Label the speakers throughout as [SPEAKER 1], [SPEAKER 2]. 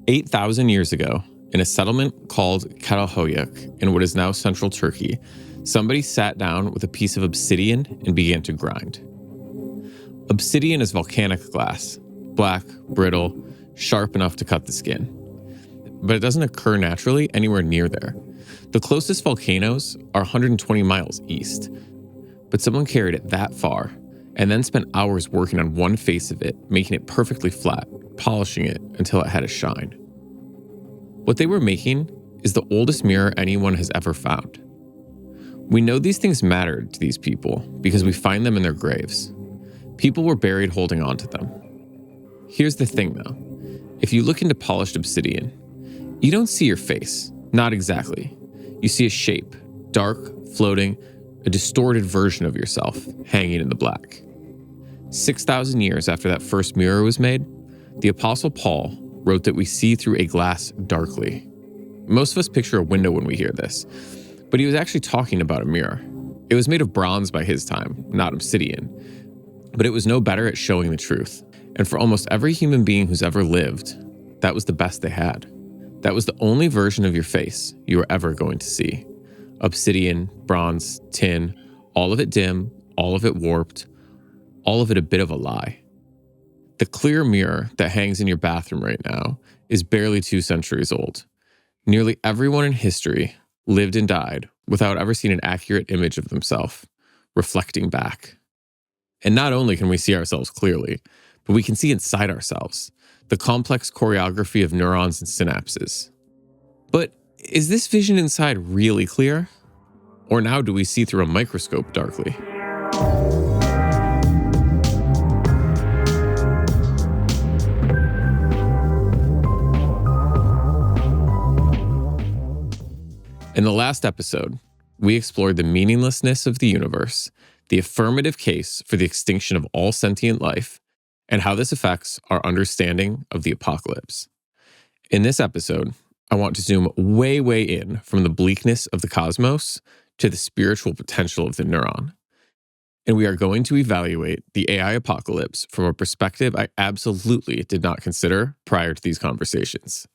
[SPEAKER 1] 8,000 years ago, in a settlement called Çatalhöyük in what is now central Turkey, somebody sat down with a piece of obsidian and began to grind. Obsidian is volcanic glass, black, brittle, sharp enough to cut the skin. But it doesn't occur naturally anywhere near there. The closest volcanoes are 120 miles east. But someone carried it that far and then spent hours working on one face of it, making it perfectly flat, polishing it until it had a shine. What they were making is the oldest mirror anyone has ever found. We know these things mattered to these people because we find them in their graves. People were buried holding on to them. Here's the thing though. If you look into polished obsidian, you don't see your face, not exactly. You see a shape, dark, floating, a distorted version of yourself hanging in the black. 6,000 years after that first mirror was made, the Apostle Paul wrote that we see through a glass darkly. Most of us picture a window when we hear this, but he was actually talking about a mirror. It was made of bronze by his time, not obsidian, but it was no better at showing the truth. And for almost every human being who's ever lived, that was the best they had. That was the only version of your face you were ever going to see. Obsidian, bronze, tin, all of it dim, all of it warped, all of it a bit of a lie. The clear mirror that hangs in your bathroom right now is barely 2 centuries old. Nearly everyone in history lived and died without ever seeing an accurate image of themselves, reflecting back. And not only can we see ourselves clearly, but we can see inside ourselves, the complex choreography of neurons and synapses. But is this vision inside really clear? Or now do we see through a microscope darkly? In the last episode, we explored the meaninglessness of the universe, the affirmative case for the extinction of all sentient life, and how this affects our understanding of the apocalypse. In this episode, I want to zoom way in from the bleakness of the cosmos to the spiritual potential of the neuron. And we are going to evaluate the AI apocalypse from a perspective I absolutely did not consider prior to these conversations.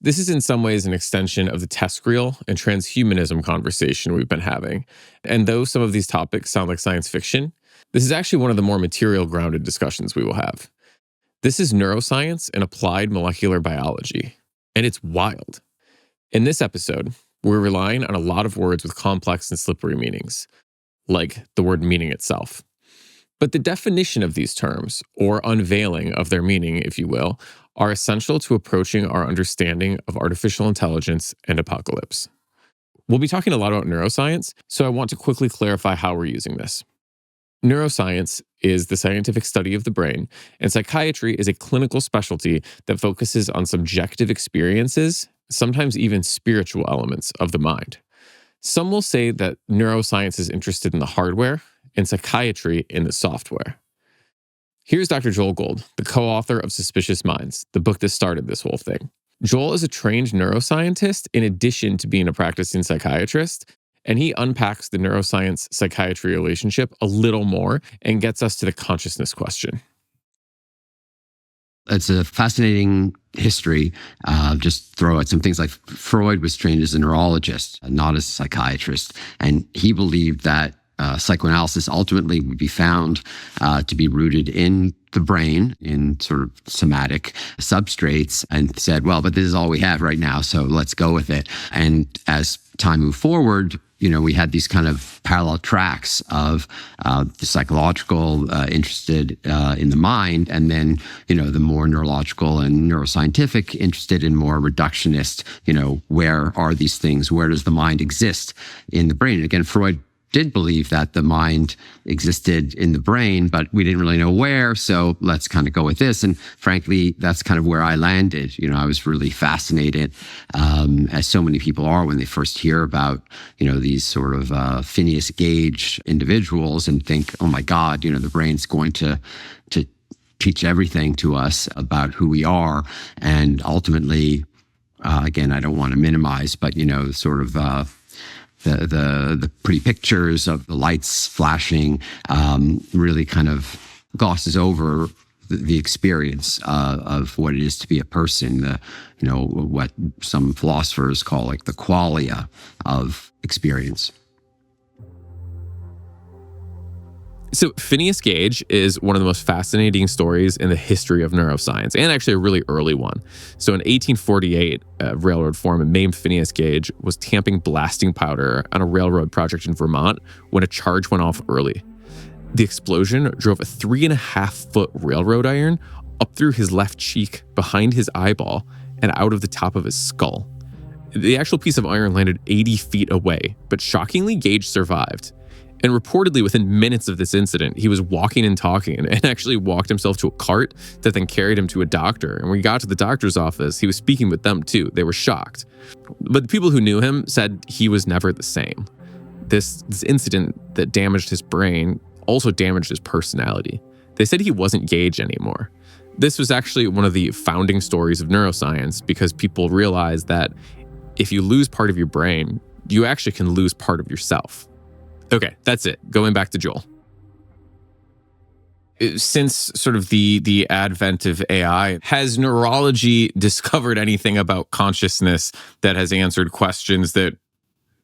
[SPEAKER 1] This is in some ways an extension of the TESCREAL and transhumanism conversation we've been having. And though some of these topics sound like science fiction, this is actually one of the more material-grounded discussions we will have. This is neuroscience and applied molecular biology, and it's wild. In this episode, we're relying on a lot of words with complex and slippery meanings, like the word meaning itself. But the definition of these terms, or unveiling of their meaning, if you will, are essential to approaching our understanding of artificial intelligence and apocalypse. We'll be talking a lot about neuroscience, so I want to quickly clarify how we're using this. Neuroscience is the scientific study of the brain, and psychiatry is a clinical specialty that focuses on subjective experiences, sometimes even spiritual elements of the mind. Some will say that neuroscience is interested in the hardware and psychiatry in the software. Here's Dr. Joel Gold, the co-author of Suspicious Minds, the book that started this whole thing. Joel is a trained neuroscientist in addition to being a practicing psychiatrist, and he unpacks the neuroscience-psychiatry relationship a little more and gets us to the consciousness question.
[SPEAKER 2] It's a fascinating history. Just throw out some things like Freud was trained as a neurologist, not as a psychiatrist, and he believed that psychoanalysis ultimately would be found to be rooted in the brain, in sort of somatic substrates, and said, well, but this is all we have right now, so let's go with it. And as time moved forward, we had these kind of parallel tracks of the psychological interested in the mind, and then, the more neurological and neuroscientific interested in more reductionist, where are these things? Where does the mind exist in the brain? And again, Freud did believe that the mind existed in the brain, but we didn't really know where, so let's kind of go with this. And frankly, that's kind of where I landed. I was really fascinated, as so many people are when they first hear about, these sort of Phineas Gage individuals and think, oh my God, the brain's going to teach everything to us about who we are. And ultimately, again, I don't want to minimize, but, sort of the pretty pictures of the lights flashing really kind of glosses over the experience of what it is to be a person, what some philosophers call like the qualia of experience.
[SPEAKER 1] So Phineas Gage is one of the most fascinating stories in the history of neuroscience, and actually a really early one. So in 1848, a railroad foreman named Phineas Gage was tamping blasting powder on a railroad project in Vermont when a charge went off early. The explosion drove a 3.5-foot railroad iron up through his left cheek, behind his eyeball, and out of the top of his skull. The actual piece of iron landed 80 feet away, but shockingly, Gage survived. And reportedly, within minutes of this incident, he was walking and talking and actually walked himself to a cart that then carried him to a doctor. And when he got to the doctor's office, he was speaking with them too. They were shocked. But the people who knew him said he was never the same. This incident that damaged his brain also damaged his personality. They said he wasn't Gage anymore. This was actually one of the founding stories of neuroscience because people realized that if you lose part of your brain, you actually can lose part of yourself. Okay, that's it. Going back to Joel. Since sort of the advent of AI, has neurology discovered anything about consciousness that has answered questions that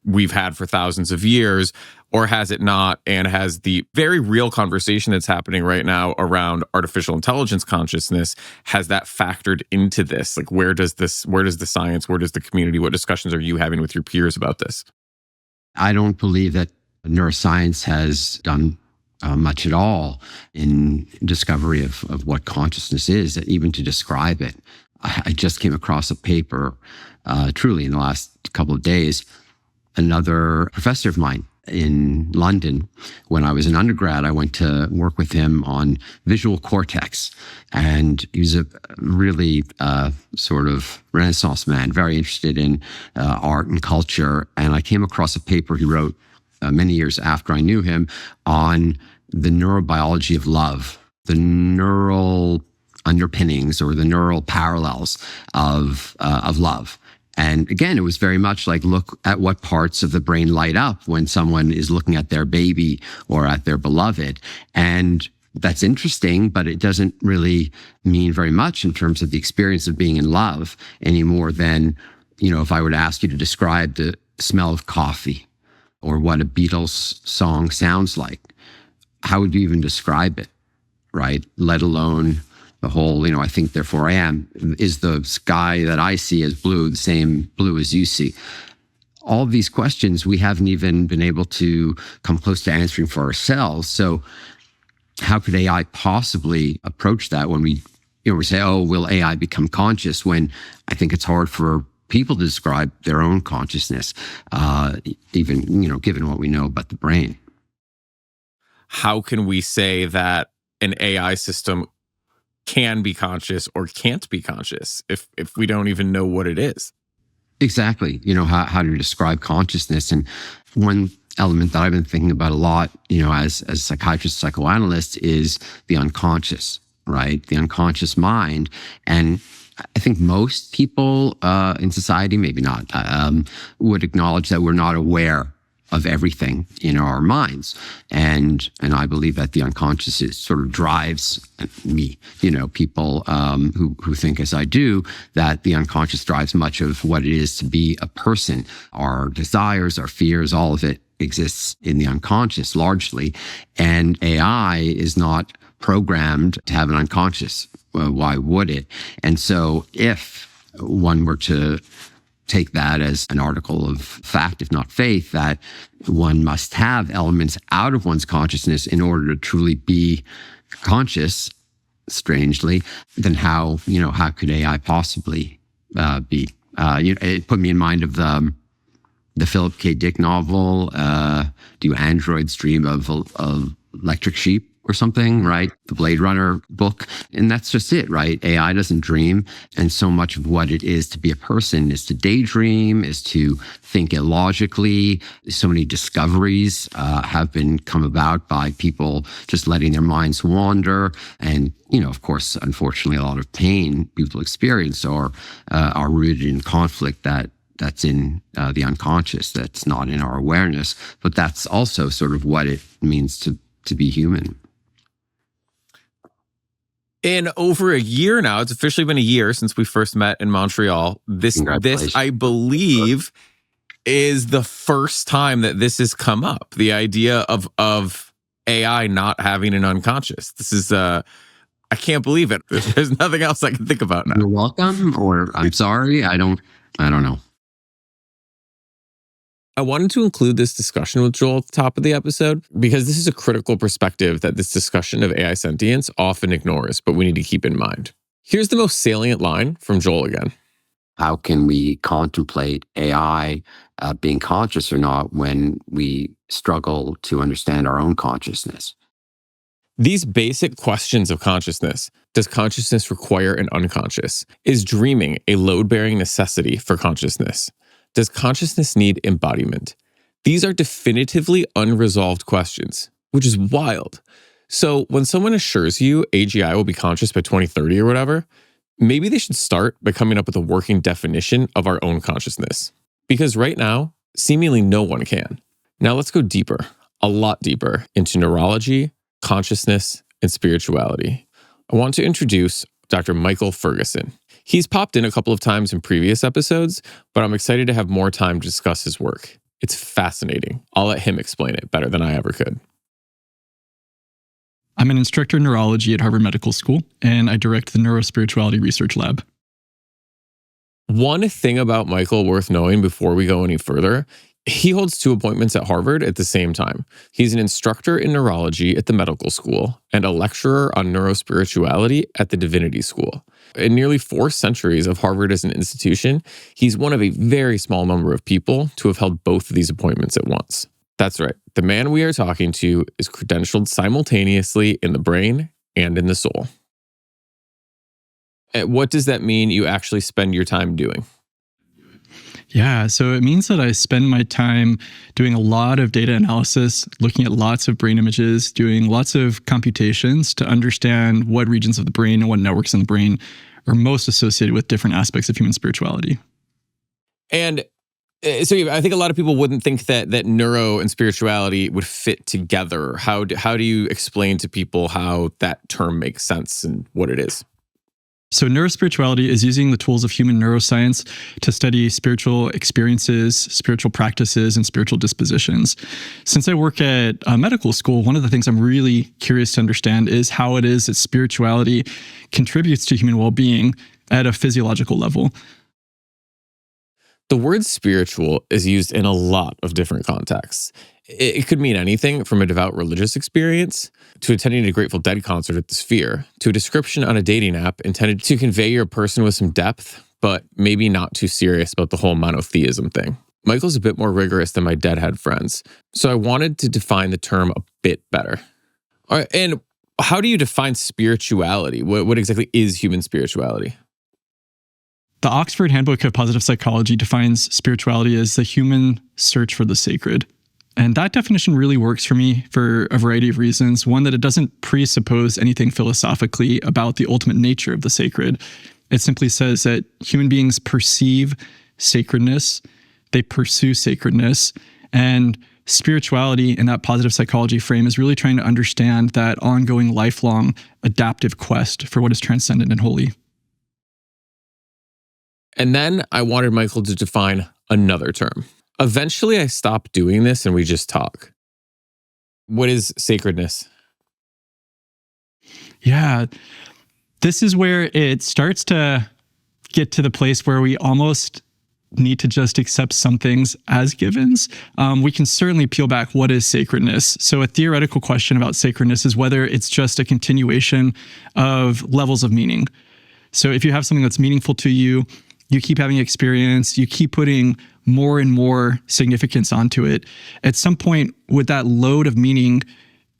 [SPEAKER 1] we've had for thousands of years, or has it not? And has the very real conversation that's happening right now around artificial intelligence consciousness, has that factored into this? Like, where does the science, where does the community, what discussions are you having with your peers about this?
[SPEAKER 2] I don't believe that neuroscience has done much at all in discovery of what consciousness is, even to describe it. I just came across a paper, truly in the last couple of days. Another professor of mine in London, when I was an undergrad, I went to work with him on visual cortex. And he was a really sort of Renaissance man, very interested in art and culture. And I came across a paper he wrote many years after I knew him on the neurobiology of love, the neural underpinnings or the neural parallels of love. And again, it was very much like, look at what parts of the brain light up when someone is looking at their baby or at their beloved. And that's interesting, but it doesn't really mean very much in terms of the experience of being in love any more than, if I were to ask you to describe the smell of coffee or what a Beatles song sounds like. How would you even describe it, right? Let alone the whole, I think, therefore I am. Is the sky that I see as blue the same blue as you see? All of these questions we haven't even been able to come close to answering for ourselves. So how could AI possibly approach that when we say, oh, will AI become conscious, when I think it's hard for people to describe their own consciousness, even, given what we know about the brain.
[SPEAKER 1] How can we say that an AI system can be conscious or can't be conscious if we don't even know what it is?
[SPEAKER 2] Exactly. How to describe consciousness. And one element that I've been thinking about a lot, as a psychiatrist, psychoanalyst, is the unconscious, right? The unconscious mind. And I think most people in society, maybe not, would acknowledge that we're not aware of everything in our minds. And I believe that the unconscious sort of drives me, people who think as I do, that the unconscious drives much of what it is to be a person. Our desires, our fears, all of it exists in the unconscious largely. And AI is not programmed to have an unconscious. Well, why would it? And so if one were to take that as an article of fact, if not faith, that one must have elements out of one's consciousness in order to truly be conscious, strangely, then how could AI possibly be? It put me in mind of the Philip K. Dick novel, Do Androids Dream of Electric Sheep? Or something, right? The Blade Runner book. And that's just it, right? AI doesn't dream. And so much of what it is to be a person is to daydream, is to think illogically. So many discoveries have been come about by people just letting their minds wander. And, of course, unfortunately, a lot of pain people experience are rooted in conflict that's in the unconscious, that's not in our awareness. But that's also sort of what it means to be human.
[SPEAKER 1] In over a year now, it's officially been a year since we first met in Montreal. This, I believe, is the first time that this has come up. The idea of AI not having an unconscious. This is I can't believe it. There's nothing else I can think about now.
[SPEAKER 2] You're welcome, or I'm sorry. I don't know.
[SPEAKER 1] I wanted to include this discussion with Joel at the top of the episode because this is a critical perspective that this discussion of AI sentience often ignores, but we need to keep in mind. Here's the most salient line from Joel again.
[SPEAKER 2] How can we contemplate AI being conscious or not when we struggle to understand our own consciousness?
[SPEAKER 1] These basic questions of consciousness. Does consciousness require an unconscious? Is dreaming a load-bearing necessity for consciousness? Does consciousness need embodiment? These are definitively unresolved questions, which is wild. So when someone assures you AGI will be conscious by 2030 or whatever, maybe they should start by coming up with a working definition of our own consciousness. Because right now, seemingly no one can. Now let's go deeper, a lot deeper, into neurology, consciousness, and spirituality. I want to introduce Dr. Michael Ferguson. He's popped in a couple of times in previous episodes, but I'm excited to have more time to discuss his work. It's fascinating. I'll let him explain it better than I ever could.
[SPEAKER 3] I'm an instructor in neurology at Harvard Medical School, and I direct the Neurospirituality Research Lab.
[SPEAKER 1] One thing about Michael worth knowing before we go any further, he holds 2 appointments at Harvard at the same time. He's an instructor in neurology at the medical school and a lecturer on neurospirituality at the divinity school. In nearly 4 centuries of Harvard as an institution, he's one of a very small number of people to have held both of these appointments at once. That's right. The man we are talking to is credentialed simultaneously in the brain and in the soul. And what does that mean you actually spend your time doing?
[SPEAKER 3] Yeah, so it means that I spend my time doing a lot of data analysis, looking at lots of brain images, doing lots of computations to understand what regions of the brain and what networks in the brain are most associated with different aspects of human spirituality.
[SPEAKER 1] And so I think a lot of people wouldn't think that neuro and spirituality would fit together. How do you explain to people how that term makes sense and what it is?
[SPEAKER 3] So neurospirituality is using the tools of human neuroscience to study spiritual experiences, spiritual practices, and spiritual dispositions. Since I work at medical school, one of the things I'm really curious to understand is how it is that spirituality contributes to human well-being at a physiological level.
[SPEAKER 1] The word spiritual is used in a lot of different contexts. It could mean anything from a devout religious experience to attending a Grateful Dead concert at the Sphere, to a description on a dating app intended to convey you're a person with some depth, but maybe not too serious about the whole monotheism thing. Michael's a bit more rigorous than my deadhead friends, so I wanted to define the term a bit better. All right, and how do you define spirituality? What exactly is human spirituality?
[SPEAKER 3] The Oxford Handbook of Positive Psychology defines spirituality as the human search for the sacred. And that definition really works for me for a variety of reasons. One, that it doesn't presuppose anything philosophically about the ultimate nature of the sacred. It simply says that human beings perceive sacredness, they pursue sacredness, and spirituality in that positive psychology frame is really trying to understand that ongoing, lifelong, adaptive quest for what is transcendent and holy.
[SPEAKER 1] And then I wanted Michael to define another term. Eventually, I stopped doing this and we just talk. What is sacredness?
[SPEAKER 3] Yeah, this is where it starts to get to the place where we almost need to just accept some things as givens. We can certainly peel back what is sacredness. So a theoretical question about sacredness is whether it's just a continuation of levels of meaning. So if you have something that's meaningful to you, you keep having experience, you keep putting more and more significance onto it. At some point, would that load of meaning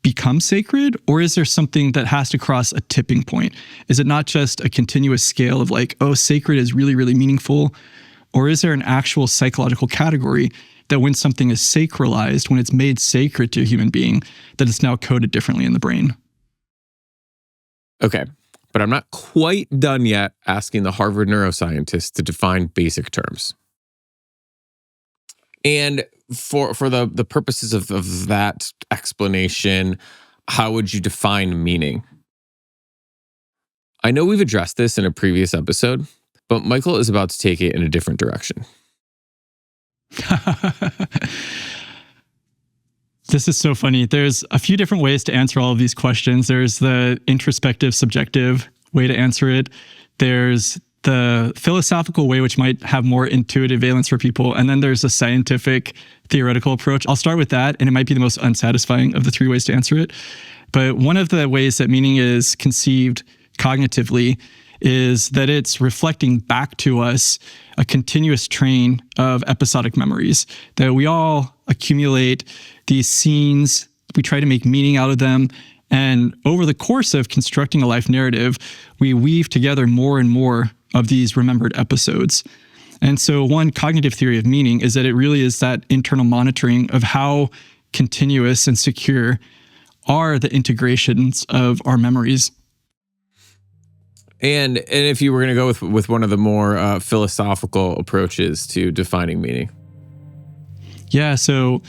[SPEAKER 3] become sacred? Or is there something that has to cross a tipping point? Is it not just a continuous scale of like, oh, sacred is really, really meaningful? Or is there an actual psychological category that when something is sacralized, when it's made sacred to a human being, that it's now coded differently in the brain?
[SPEAKER 1] Okay. But I'm not quite done yet asking the Harvard neuroscientist to define basic terms. And for the purposes of that explanation, how would you define meaning? I know we've addressed this in a previous episode, but Michael is about to take it in a different direction.
[SPEAKER 3] This is so funny. There's a few different ways to answer all of these questions. There's the introspective, subjective way to answer it. There's the philosophical way, which might have more intuitive valence for people. And then there's a scientific, theoretical approach. I'll start with that, and it might be the most unsatisfying of the three ways to answer it. But one of the ways that meaning is conceived cognitively is that it's reflecting back to us a continuous train of episodic memories, that we all accumulate these scenes, we try to make meaning out of them, and over the course of constructing a life narrative, we weave together more and more of these remembered episodes. And so one cognitive theory of meaning is that it really is that internal monitoring of how continuous and secure are the integrations of our memories.
[SPEAKER 1] And if you were going to go with one of the more philosophical approaches to defining meaning.
[SPEAKER 3] Yeah, so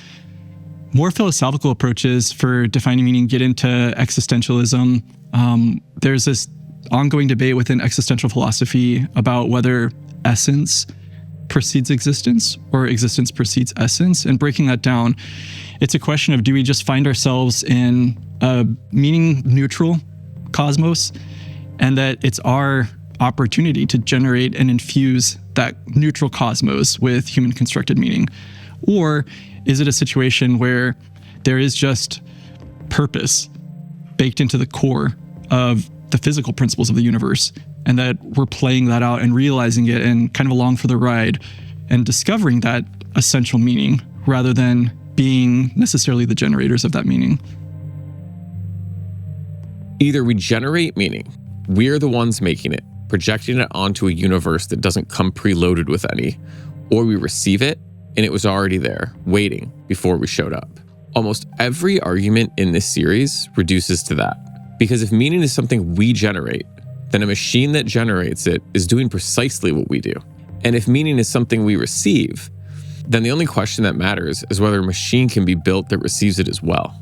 [SPEAKER 3] more philosophical approaches for defining meaning get into existentialism. There's this ongoing debate within existential philosophy about whether essence precedes existence or existence precedes essence. And breaking that down, it's a question of, do we just find ourselves in a meaning neutral cosmos, and that it's our opportunity to generate and infuse that neutral cosmos with human constructed meaning? Or is it a situation where there is just purpose baked into the core of the physical principles of the universe, and that we're playing that out and realizing it and kind of along for the ride and discovering that essential meaning rather than being necessarily the generators of that meaning?
[SPEAKER 1] Either we generate meaning, we're the ones making it, projecting it onto a universe that doesn't come preloaded with any, or we receive it and it was already there, waiting before we showed up. Almost every argument in this series reduces to that. Because if meaning is something we generate, then a machine that generates it is doing precisely what we do. And if meaning is something we receive, then the only question that matters is whether a machine can be built that receives it as well.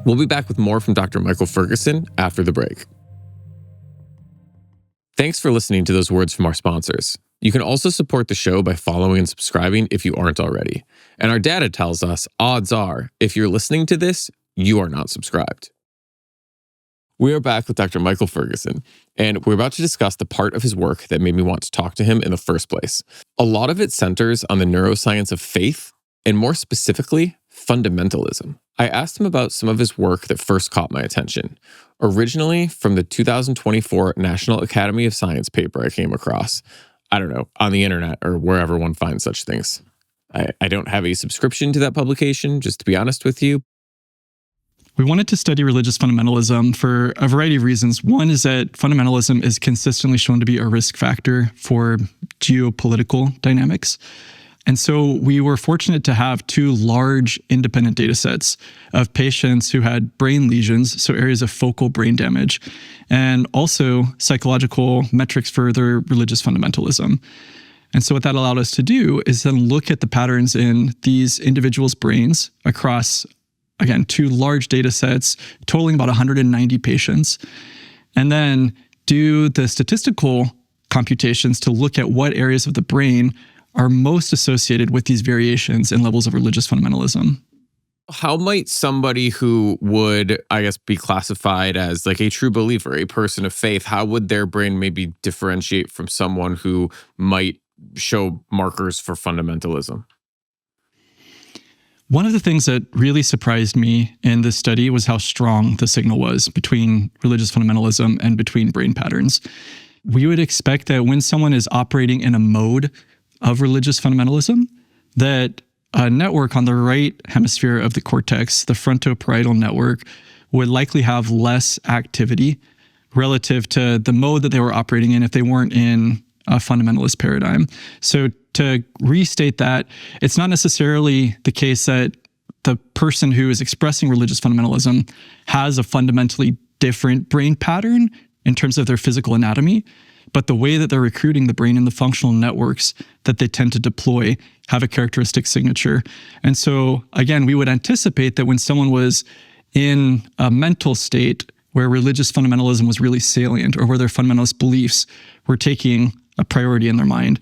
[SPEAKER 1] We'll be back with more from Dr. Michael Ferguson after the break. Thanks for listening to those words from our sponsors. You can also support the show by following and subscribing if you aren't already. And our data tells us, odds are, if you're listening to this, you are not subscribed. We are back with Dr. Michael Ferguson, and we're about to discuss the part of his work that made me want to talk to him in the first place. A lot of it centers on the neuroscience of faith, and more specifically, fundamentalism. I asked him about some of his work that first caught my attention, originally from the 2024 National Academy of Science paper I came across. I don't know, on the internet or wherever one finds such things. I don't have a subscription to that publication, just to be honest with you.
[SPEAKER 3] We wanted to study religious fundamentalism for a variety of reasons. One is that fundamentalism is consistently shown to be a risk factor for geopolitical dynamics. And so we were fortunate to have two large independent data sets of patients who had brain lesions, so areas of focal brain damage, and also psychological metrics for their religious fundamentalism. And so what that allowed us to do is then look at the patterns in these individuals' brains across, again, two large data sets totaling about 190 patients, and then do the statistical computations to look at what areas of the brain are most associated with these variations in levels of religious fundamentalism.
[SPEAKER 1] How might somebody who would, I guess, be classified as like a true believer, a person of faith, how would their brain maybe differentiate from someone who might show markers for fundamentalism?
[SPEAKER 3] One of the things that really surprised me in this study was how strong the signal was between religious fundamentalism and between brain patterns. We would expect that when someone is operating in a mode of religious fundamentalism, that a network on the right hemisphere of the cortex, the frontoparietal network, would likely have less activity relative to the mode that they were operating in if they weren't in a fundamentalist paradigm. So to restate that, it's not necessarily the case that the person who is expressing religious fundamentalism has a fundamentally different brain pattern in terms of their physical anatomy, but the way that they're recruiting the brain and the functional networks that they tend to deploy have a characteristic signature. And so, again, we would anticipate that when someone was in a mental state where religious fundamentalism was really salient, or where their fundamentalist beliefs were taking a priority in their mind,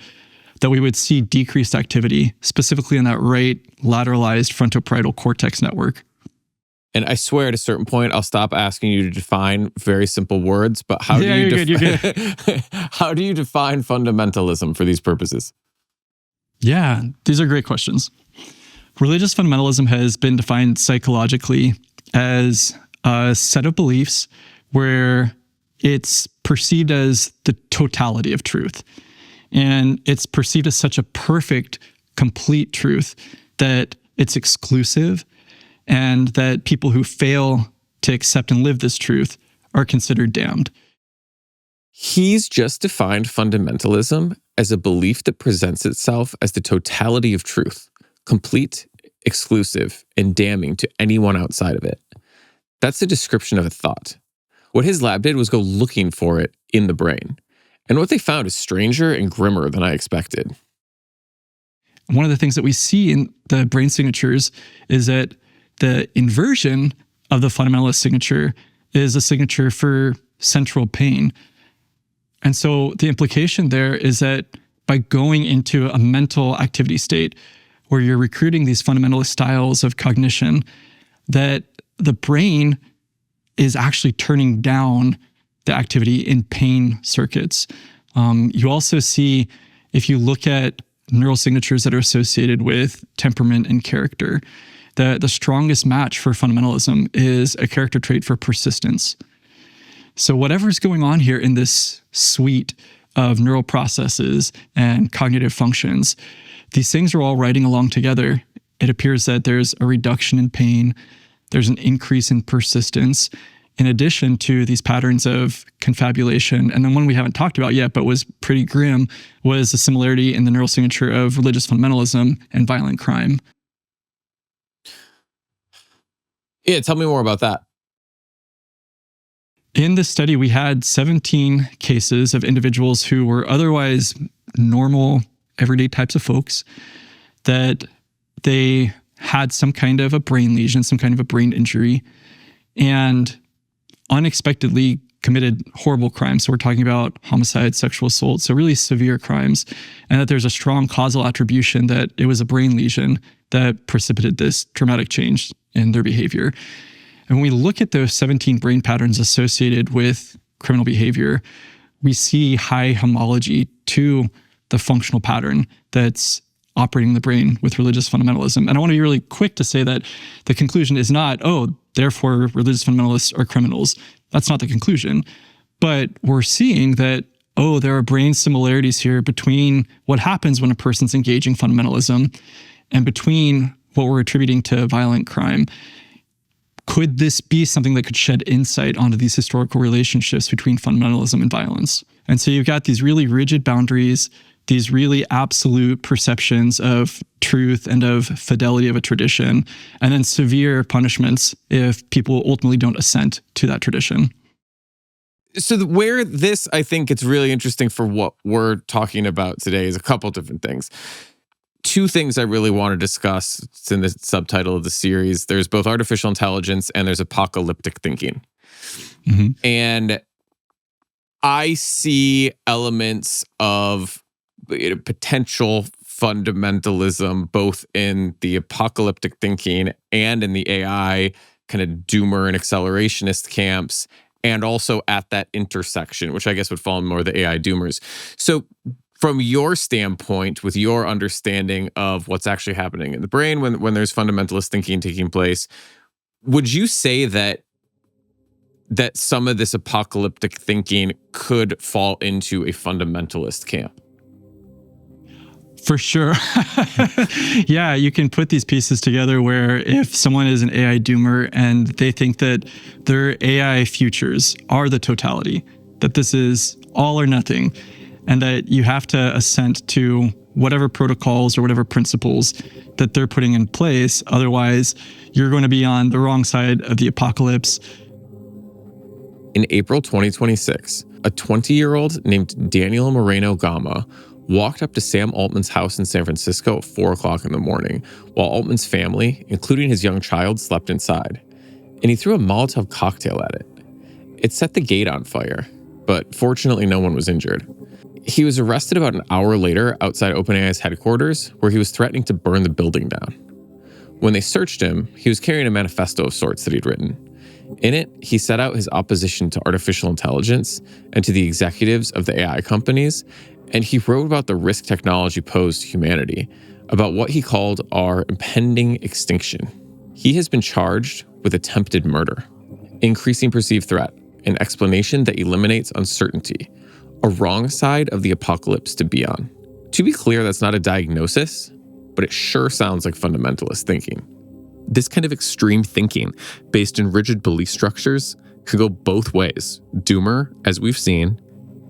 [SPEAKER 3] that we would see decreased activity, specifically in that right lateralized frontoparietal cortex network.
[SPEAKER 1] And I swear at a certain point, I'll stop asking you to define very simple words, but how do you how do you define fundamentalism for these purposes?
[SPEAKER 3] Yeah, these are great questions. Religious fundamentalism has been defined psychologically as a set of beliefs where it's perceived as the totality of truth. And it's perceived as such a perfect, complete truth that it's exclusive, and that people who fail to accept and live this truth are considered damned.
[SPEAKER 1] He's just defined fundamentalism as a belief that presents itself as the totality of truth, complete, exclusive, and damning to anyone outside of it. That's the description of a thought. What his lab did was go looking for it in the brain. And what they found is stranger and grimmer than I expected.
[SPEAKER 3] One of the things that we see in the brain signatures is that the inversion of the fundamentalist signature is a signature for central pain. And so the implication there is that by going into a mental activity state where you're recruiting these fundamentalist styles of cognition, that the brain is actually turning down the activity in pain circuits. You also see, if you look at neural signatures that are associated with temperament and character, the strongest match for fundamentalism is a character trait for persistence. So whatever's going on here in this suite of neural processes and cognitive functions, these things are all riding along together. It appears that there's a reduction in pain, there's an increase in persistence, in addition to these patterns of confabulation. And then one we haven't talked about yet, but was pretty grim, was the similarity in the neural signature of religious fundamentalism and violent crime.
[SPEAKER 1] Yeah, tell me more about that.
[SPEAKER 3] In this study, we had 17 cases of individuals who were otherwise normal, everyday types of folks, that they had some kind of a brain lesion, some kind of a brain injury, and unexpectedly committed horrible crimes. So we're talking about homicide, sexual assault, so really severe crimes, and that there's a strong causal attribution that it was a brain lesion that precipitated this dramatic change in their behavior. And when we look at those 17 brain patterns associated with criminal behavior, we see high homology to the functional pattern that's operating in the brain with religious fundamentalism. And I want to be really quick to say that the conclusion is not, oh, therefore religious fundamentalists are criminals. That's not the conclusion. But we're seeing that, oh, there are brain similarities here between what happens when a person's engaging fundamentalism and between what we're attributing to violent crime. Could this be something that could shed insight onto these historical relationships between fundamentalism and violence? And so you've got these really rigid boundaries, these really absolute perceptions of truth and of fidelity of a tradition, and then severe punishments if people ultimately don't assent to that tradition.
[SPEAKER 1] So where this, I think it's really interesting for what we're talking about today is a couple different things. Two things I really want to discuss. It's in the subtitle of the series. There's both artificial intelligence and there's apocalyptic thinking. Mm-hmm. And I see elements of potential fundamentalism both in the apocalyptic thinking and in the AI kind of doomer and accelerationist camps, and also at that intersection, which I guess would fall in more the AI doomers. So from your standpoint, with your understanding of what's actually happening in the brain when there's fundamentalist thinking taking place, would you say that some of this apocalyptic thinking could fall into a fundamentalist camp?
[SPEAKER 3] For sure. Yeah, you can put these pieces together where if someone is an AI doomer and they think that their AI futures are the totality, that this is all or nothing, and that you have to assent to whatever protocols or whatever principles that they're putting in place. Otherwise, you're going to be on the wrong side of the apocalypse.
[SPEAKER 1] In April 2026, a 20-year-old named Daniel Moreno Gama walked up to Sam Altman's house in San Francisco at 4 o'clock in the morning, while Altman's family, including his young child, slept inside. And he threw a Molotov cocktail at it. It set the gate on fire, but fortunately no one was injured. He was arrested about an hour later outside OpenAI's headquarters, where he was threatening to burn the building down. When they searched him, he was carrying a manifesto of sorts that he'd written. In it, he set out his opposition to artificial intelligence and to the executives of the AI companies, and he wrote about the risk technology posed to humanity, about what he called our impending extinction. He has been charged with attempted murder, increasing perceived threat, an explanation that eliminates uncertainty, a wrong side of the apocalypse to be on. To be clear, that's not a diagnosis, but it sure sounds like fundamentalist thinking. This kind of extreme thinking, based in rigid belief structures, could go both ways, doomer, as we've seen,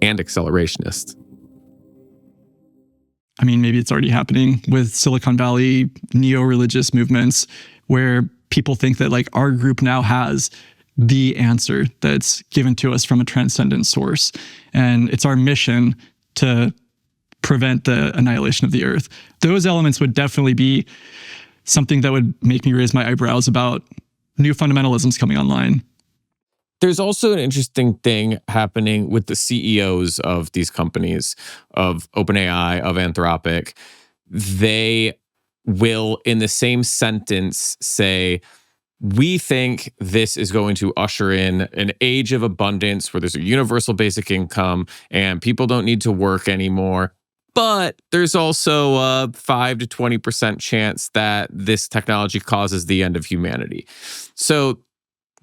[SPEAKER 1] and accelerationist.
[SPEAKER 3] I mean, maybe it's already happening with Silicon Valley neo-religious movements where people think that like our group now has the answer that's given to us from a transcendent source. And it's our mission to prevent the annihilation of the earth. Those elements would definitely be something that would make me raise my eyebrows about new fundamentalisms coming online.
[SPEAKER 1] There's also an interesting thing happening with the CEOs of these companies, of OpenAI, of Anthropic. They will, in the same sentence, say, we think this is going to usher in an age of abundance where there's a universal basic income and people don't need to work anymore. But there's also a 5 to 20% chance that this technology causes the end of humanity. So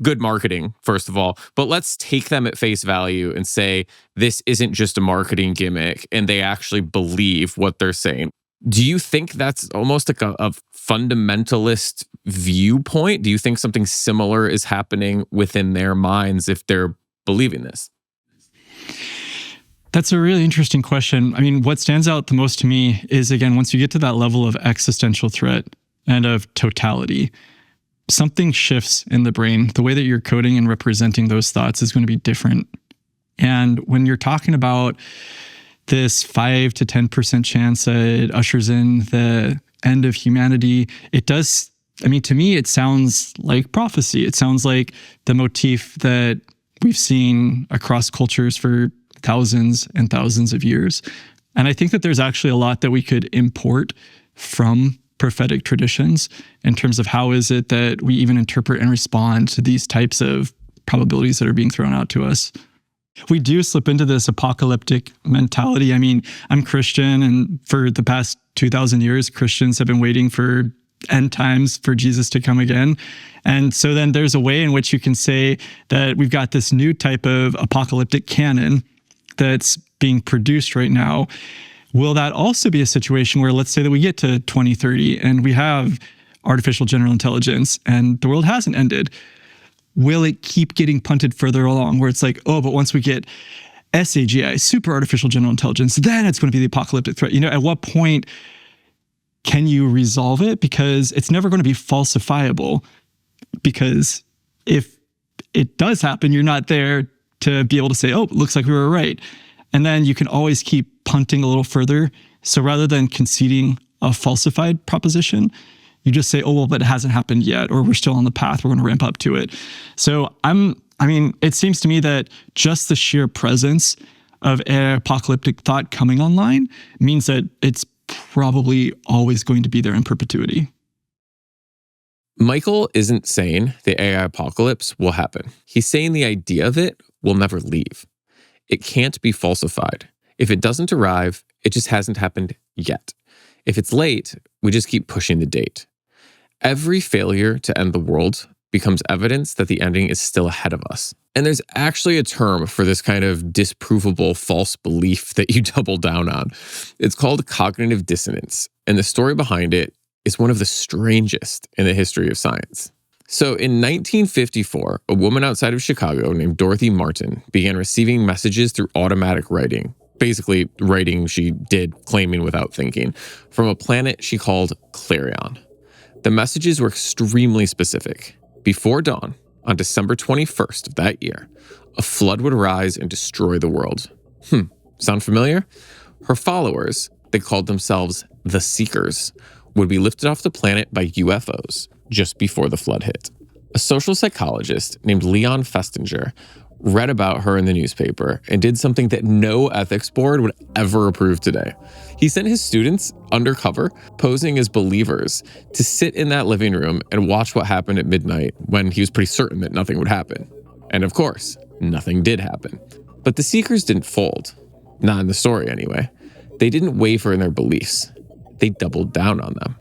[SPEAKER 1] good marketing, first of all, but let's take them at face value and say this isn't just a marketing gimmick and they actually believe what they're saying. Do you think that's almost like a fundamentalist viewpoint? Do you think something similar is happening within their minds if they're believing this?
[SPEAKER 3] That's a really interesting question. I mean, what stands out the most to me is, again, once you get to that level of existential threat and of totality, something shifts in the brain. The way that you're coding and representing those thoughts is going to be different. And when you're talking about this 5 to 10% chance that it ushers in the end of humanity, it does, I mean, to me, it sounds like prophecy. It sounds like the motif that we've seen across cultures for thousands and thousands of years. And I think that there's actually a lot that we could import from prophetic traditions in terms of how is it that we even interpret and respond to these types of probabilities that are being thrown out to us. We do slip into this apocalyptic mentality. I mean, I'm Christian, and for the past 2,000 years, Christians have been waiting for end times for Jesus to come again. And so then there's a way in which you can say that we've got this new type of apocalyptic canon that's being produced right now. Will that also be a situation where, let's say that we get to 2030 and we have artificial general intelligence and the world hasn't ended? Will it keep getting punted further along where it's like, oh, but once we get SAGI, super artificial general intelligence, then it's going to be the apocalyptic threat? You know, at what point can you resolve it? Because it's never going to be falsifiable. Because if it does happen, you're not there to be able to say, oh, it looks like we were right. And then you can always keep punting a little further. So rather than conceding a falsified proposition, you just say, oh, well, but it hasn't happened yet, or we're still on the path, we're going to ramp up to it. So it seems to me that just the sheer presence of an apocalyptic thought coming online means that it's probably always going to be there in perpetuity.
[SPEAKER 1] Michael isn't saying the AI apocalypse will happen. He's saying the idea of it will never leave. It can't be falsified. If it doesn't arrive, it just hasn't happened yet. If it's late, we just keep pushing the date. Every failure to end the world becomes evidence that the ending is still ahead of us. And there's actually a term for this kind of disprovable false belief that you double down on. It's called cognitive dissonance, and the story behind it is one of the strangest in the history of science. So in 1954, a woman outside of Chicago named Dorothy Martin began receiving messages through automatic writing, basically writing she did claiming without thinking, from a planet she called Clarion. The messages were extremely specific. Before dawn, on December 21st of that year, a flood would rise and destroy the world. Sound familiar? Her followers, they called themselves the Seekers, would be lifted off the planet by UFOs just before the flood hit. A social psychologist named Leon Festinger read about her in the newspaper, and did something that no ethics board would ever approve today. He sent his students undercover, posing as believers, to sit in that living room and watch what happened at midnight when he was pretty certain that nothing would happen. And of course, nothing did happen. But the seekers didn't fold. Not in the story, anyway. They didn't waver in their beliefs. They doubled down on them.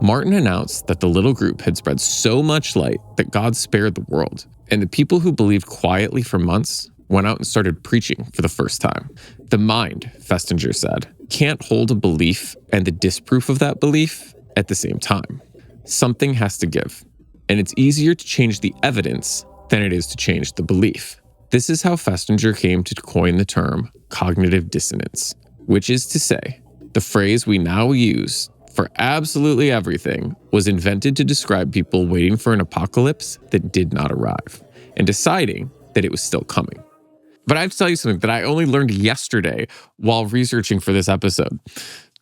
[SPEAKER 1] Martin announced that the little group had spread so much light that God spared the world, and the people who believed quietly for months went out and started preaching for the first time. The mind, Festinger said, can't hold a belief and the disproof of that belief at the same time. Something has to give, and it's easier to change the evidence than it is to change the belief. This is how Festinger came to coin the term cognitive dissonance, which is to say, the phrase we now use for absolutely everything was invented to describe people waiting for an apocalypse that did not arrive and deciding that it was still coming. But I have to tell you something that I only learned yesterday while researching for this episode.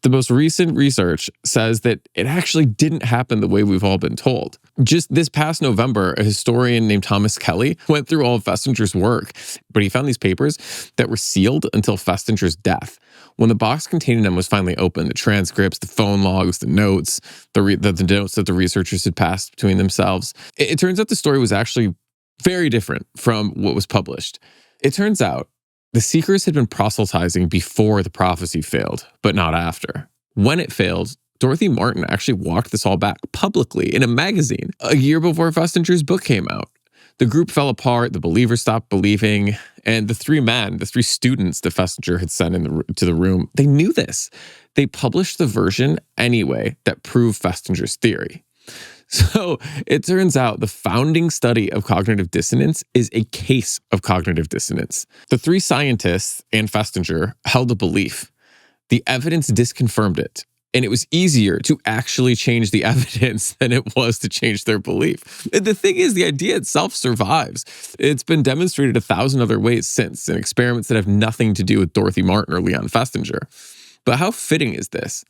[SPEAKER 1] The most recent research says that it actually didn't happen the way we've all been told. Just this past November, a historian named Thomas Kelly went through all of Festinger's work, but he found these papers that were sealed until Festinger's death. When the box containing them was finally opened, the transcripts, the phone logs, the notes, the notes that the researchers had passed between themselves, it turns out the story was actually very different from what was published. It turns out the seekers had been proselytizing before the prophecy failed, but not after. When it failed, Dorothy Martin actually walked this all back publicly in a magazine a year before Festinger's book came out. The group fell apart, the believers stopped believing, and the three students that Festinger had sent to the room, they knew this. They published the version anyway that proved Festinger's theory. So it turns out the founding study of cognitive dissonance is a case of cognitive dissonance. The three scientists and Festinger held a belief. The evidence disconfirmed it. And it was easier to actually change the evidence than it was to change their belief. And the thing is, the idea itself survives. It's been demonstrated 1,000 other ways since in experiments that have nothing to do with Dorothy Martin or Leon Festinger. But how fitting is this?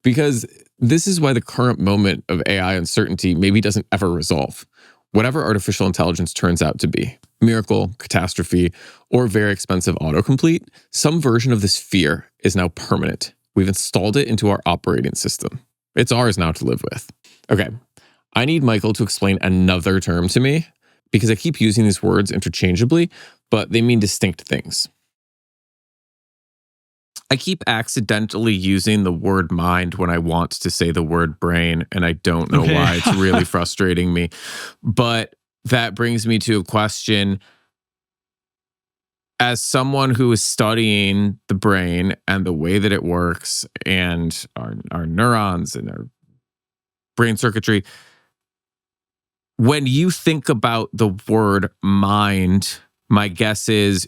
[SPEAKER 1] Because this is why the current moment of AI uncertainty maybe doesn't ever resolve. Whatever artificial intelligence turns out to be, miracle, catastrophe, or very expensive autocomplete, some version of this fear is now permanent. We've installed it into our operating system. It's ours now to live with. Okay, I need Michael to explain another term to me because I keep using these words interchangeably, but they mean distinct things. I keep accidentally using the word mind when I want to say the word brain, and I don't know why. It's really frustrating me. But that brings me to a question. As someone who is studying the brain and the way that it works and our neurons and our brain circuitry, when you think about the word mind, my guess is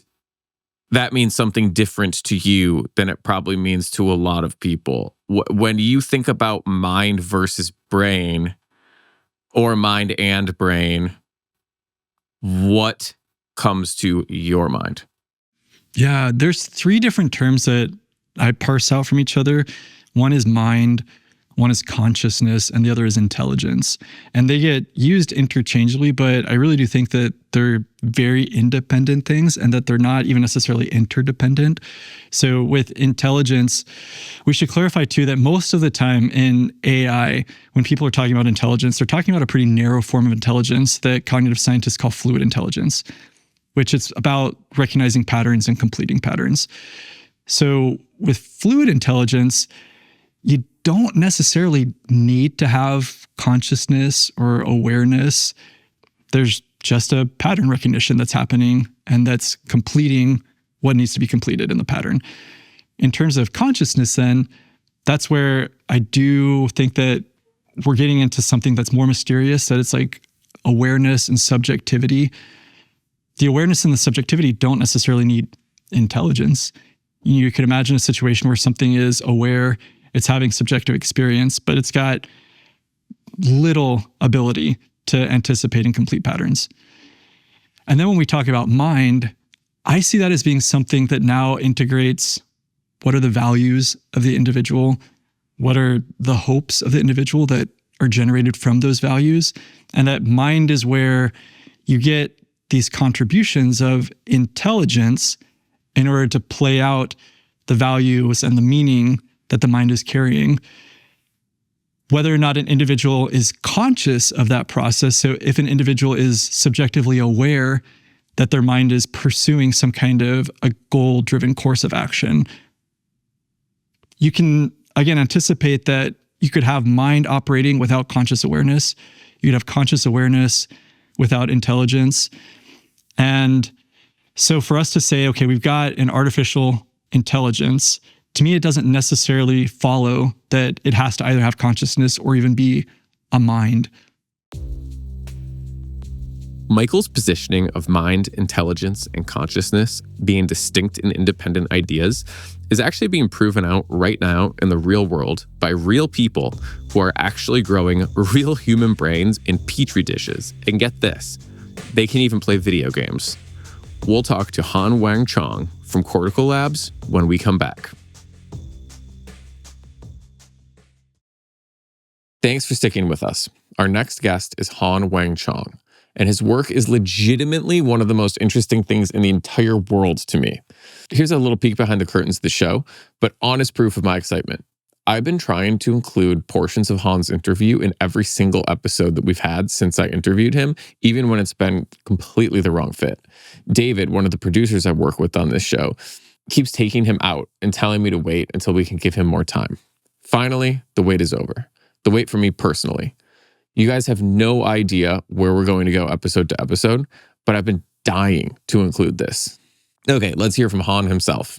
[SPEAKER 1] that means something different to you than it probably means to a lot of people. When you think about mind versus brain, or mind and brain, what comes to your mind?
[SPEAKER 3] Yeah, there's three different terms that I parse out from each other. One is mind, one is consciousness, and the other is intelligence. And they get used interchangeably, but I really do think that they're very independent things and that they're not even necessarily interdependent. So with intelligence, we should clarify too that most of the time in AI, when people are talking about intelligence, they're talking about a pretty narrow form of intelligence that cognitive scientists call fluid intelligence, which is about recognizing patterns and completing patterns. So with fluid intelligence, you don't necessarily need to have consciousness or awareness. There's just a pattern recognition that's happening and that's completing what needs to be completed in the pattern. In terms of consciousness, then, that's where I do think that we're getting into something that's more mysterious, that it's like awareness and subjectivity. The awareness and the subjectivity don't necessarily need intelligence. You could imagine a situation where something is aware, it's having subjective experience, but it's got little ability to anticipate and complete patterns. And then when we talk about mind, I see that as being something that now integrates what are the values of the individual, what are the hopes of the individual that are generated from those values, and that mind is where you get these contributions of intelligence in order to play out the values and the meaning that the mind is carrying. Whether or not an individual is conscious of that process, so if an individual is subjectively aware that their mind is pursuing some kind of a goal-driven course of action, you can, again, anticipate that you could have mind operating without conscious awareness. You could have conscious awareness without intelligence. And so for us to say, okay, we've got an artificial intelligence, to me, it doesn't necessarily follow that it has to either have consciousness or even be a mind.
[SPEAKER 1] Michael's positioning of mind, intelligence, and consciousness being distinct and independent ideas is actually being proven out right now in the real world by real people who are actually growing real human brains in petri dishes. And get this, they can even play video games. We'll talk to Han Wang Chong from Cortical Labs when we come back. Thanks for sticking with us. Our next guest is Han Wang Chong, and his work is legitimately one of the most interesting things in the entire world to me. Here's a little peek behind the curtains of the show, but honest proof of my excitement. I've been trying to include portions of Han's interview in every single episode that we've had since I interviewed him, even when it's been completely the wrong fit. David, one of the producers I work with on this show, keeps taking him out and telling me to wait until we can give him more time. Finally, the wait is over. The wait for me personally. You guys have no idea where we're going to go episode to episode, but I've been dying to include this. Okay, let's hear from Han himself.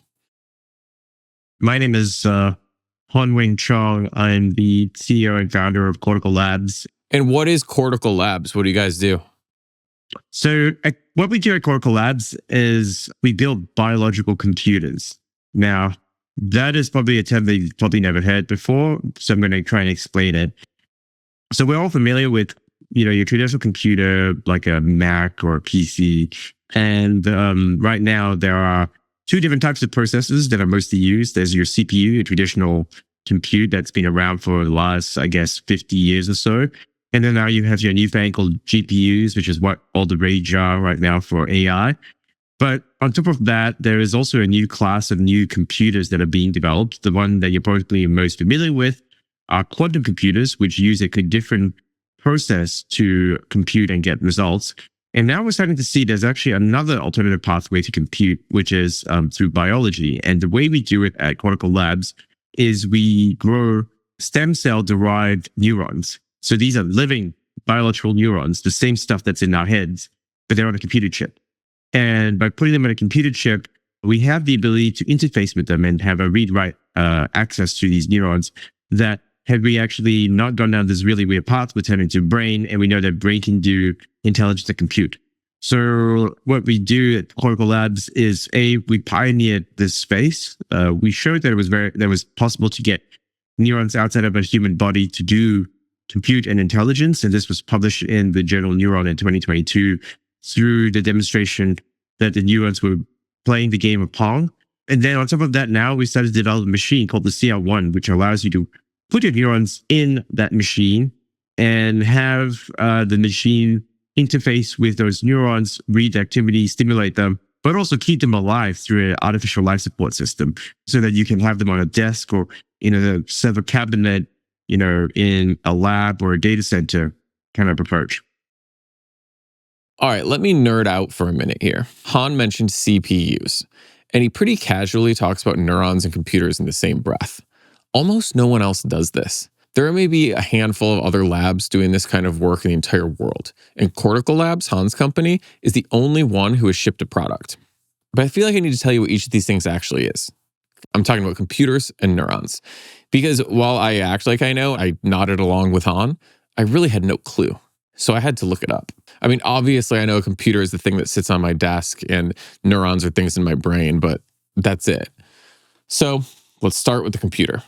[SPEAKER 4] My name is Han Wang Chong. I'm the CEO and founder of Cortical Labs.
[SPEAKER 1] And what is Cortical Labs? What do you guys do?
[SPEAKER 4] So what we do at Cortical Labs is we build biological computers. Now, that is probably a term that you've probably never heard before, so I'm going to try and explain it. So we're all familiar with, your traditional computer, like a Mac or a PC. And right now, there are two different types of processors that are mostly used. There's your CPU, a traditional compute that's been around for the last, 50 years or so. And then now you have your new thing called GPUs, which is what all the rage are right now for AI. But on top of that, there is also a new class of new computers that are being developed. The one that you're probably most familiar with are quantum computers, which use a different process to compute and get results. And now we're starting to see there's actually another alternative pathway to compute, which is through biology. And the way we do it at Cortical Labs is we grow stem cell-derived neurons. So these are living biological neurons, the same stuff that's in our heads, but they're on a computer chip. And by putting them on a computer chip, we have the ability to interface with them and have a read-write access to these neurons that, had we actually not gone down this really weird path, would turn into brain, and we know that brain can do intelligence and compute. So what we do at Cortical Labs is, we pioneered this space. We showed that it was possible to get neurons outside of a human body to do compute and intelligence, and this was published in the journal Neuron in 2022 through the demonstration that the neurons were playing the game of Pong. And then on top of that, now we started to develop a machine called the CR1, which allows you to put your neurons in that machine and have the machine interface with those neurons, read the activity, stimulate them, but also keep them alive through an artificial life support system so that you can have them on a desk or in a server cabinet, in a lab or a data center kind of approach.
[SPEAKER 1] All right, let me nerd out for a minute here. Han mentioned CPUs, and he pretty casually talks about neurons and computers in the same breath. Almost no one else does this. There are maybe a handful of other labs doing this kind of work in the entire world, and Cortical Labs, Han's company, is the only one who has shipped a product. But I feel like I need to tell you what each of these things actually is. I'm talking about computers and neurons. Because while I act like I know, I nodded along with Han, I really had no clue. So I had to look it up. I mean, obviously I know a computer is the thing that sits on my desk and neurons are things in my brain, but that's it. So let's start with the computer.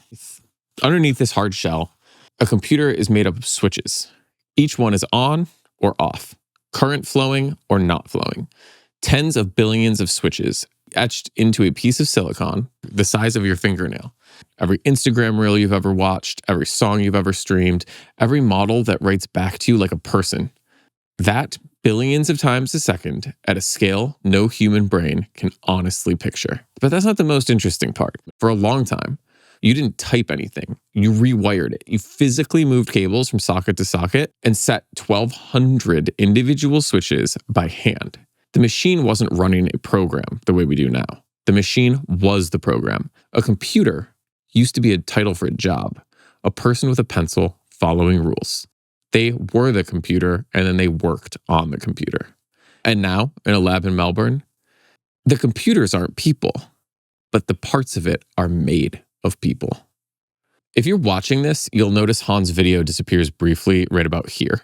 [SPEAKER 1] Underneath this hard shell, a computer is made up of switches. Each one is on or off, current flowing or not flowing. Tens of billions of switches etched into a piece of silicon the size of your fingernail. Every Instagram reel you've ever watched, every song you've ever streamed, every model that writes back to you like a person. That billions of times a second at a scale no human brain can honestly picture. But that's not the most interesting part. For a long time, you didn't type anything. You rewired it. You physically moved cables from socket to socket and set 1,200 individual switches by hand. The machine wasn't running a program the way we do now. The machine was the program. A computer used to be a title for a job, a person with a pencil following rules. They were the computer, and then they worked on the computer. And now, in a lab in Melbourne, the computers aren't people, but the parts of it are made of people. If you're watching this, you'll notice Han's video disappears briefly right about here.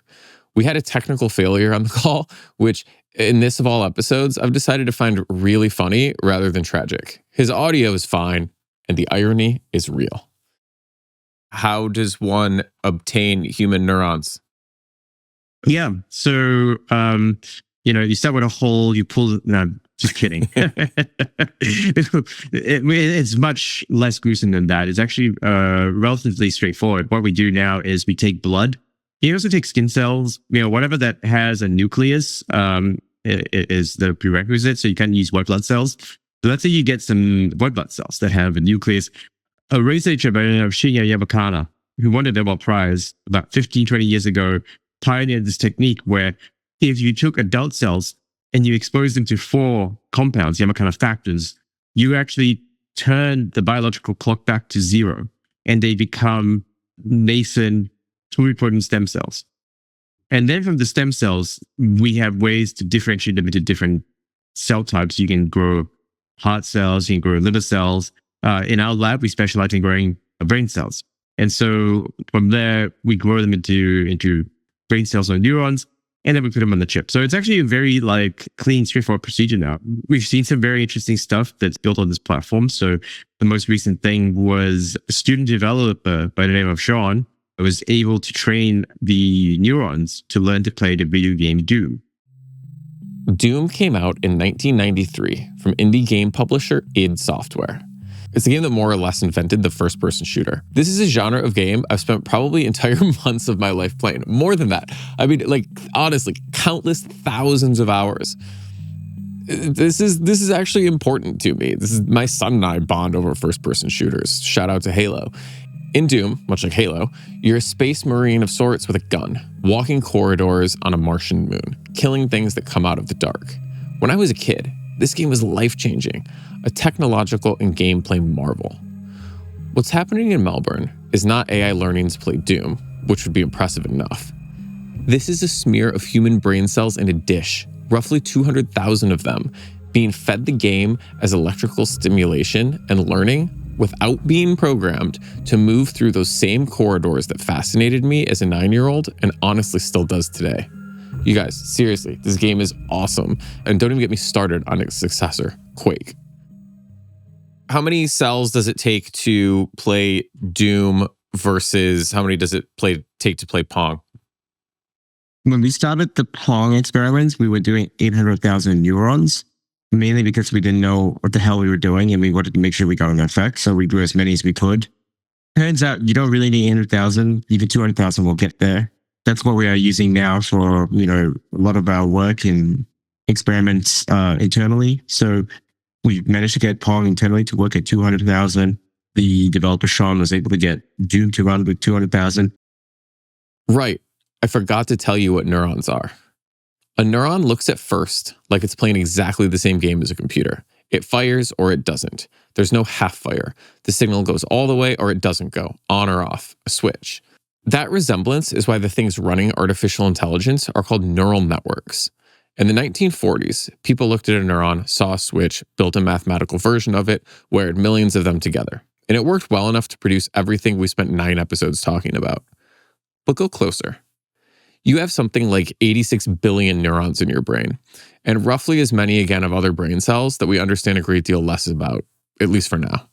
[SPEAKER 1] We had a technical failure on the call, which in this of all episodes, I've decided to find really funny rather than tragic. His audio is fine, and the irony is real. How does one obtain human neurons?
[SPEAKER 4] Yeah. So, you start with a hole, you pull, no, just kidding. It's much less gruesome than that. It's actually relatively straightforward. What we do now is we take blood. You also take skin cells, whatever that has a nucleus is the prerequisite. So you can use white blood cells. So let's say you get some white blood cells that have a nucleus. A researcher by the name of Shinya Yamakana, who won the Nobel Prize about 15, 20 years ago, pioneered this technique where if you took adult cells and you expose them to 4 compounds, Yamakana factors, you actually turn the biological clock back to 0 and they become nascent, pluripotent stem cells. And then from the stem cells, we have ways to differentiate them into different cell types. You can grow heart cells, you can grow liver cells. In our lab, we specialize in growing brain cells. And so from there, we grow them into brain cells or neurons, and then we put them on the chip. So it's actually a very clean, straightforward procedure now. We've seen some very interesting stuff that's built on this platform. So the most recent thing was a student developer by the name of Sean was able to train the neurons to learn to play the video game Doom.
[SPEAKER 1] Doom came out in 1993 from indie game publisher id Software. It's the game that more or less invented the first-person shooter. This is a genre of game I've spent probably entire months of my life playing. More than that. I mean, honestly, countless thousands of hours. This is actually important to me. This is my son and I bond over first-person shooters. Shout out to Halo. In Doom, much like Halo, you're a space marine of sorts with a gun, walking corridors on a Martian moon, killing things that come out of the dark. When I was a kid, this game was life-changing, a technological and gameplay marvel. What's happening in Melbourne is not AI learning to play Doom, which would be impressive enough. This is a smear of human brain cells in a dish, roughly 200,000 of them, being fed the game as electrical stimulation and learning without being programmed to move through those same corridors that fascinated me as a 9-year-old and honestly still does today. You guys, seriously, this game is awesome. And don't even get me started on its successor, Quake. How many cells does it take to play Doom versus how many does it take to play Pong?
[SPEAKER 5] When we started the Pong experiments, we were doing 800,000 neurons, mainly because we didn't know what the hell we were doing and we wanted to make sure we got an effect. So we grew as many as we could. Turns out you don't really need 800,000, even 200,000 will get there. That's what we are using now for, a lot of our work in experiments internally. So we managed to get Pong internally to work at 200,000. The developer, Sean, was able to get Doom to run with 200,000.
[SPEAKER 1] Right. I forgot to tell you what neurons are. A neuron looks at first like it's playing exactly the same game as a computer. It fires or it doesn't. There's no half fire. The signal goes all the way or it doesn't go, on or off, a switch. That resemblance is why the things running artificial intelligence are called neural networks. In the 1940s, people looked at a neuron, saw a switch, built a mathematical version of it, wired millions of them together. And it worked well enough to produce everything we spent 9 episodes talking about. But go closer. You have something like 86 billion neurons in your brain, and roughly as many again of other brain cells that we understand a great deal less about, at least for now.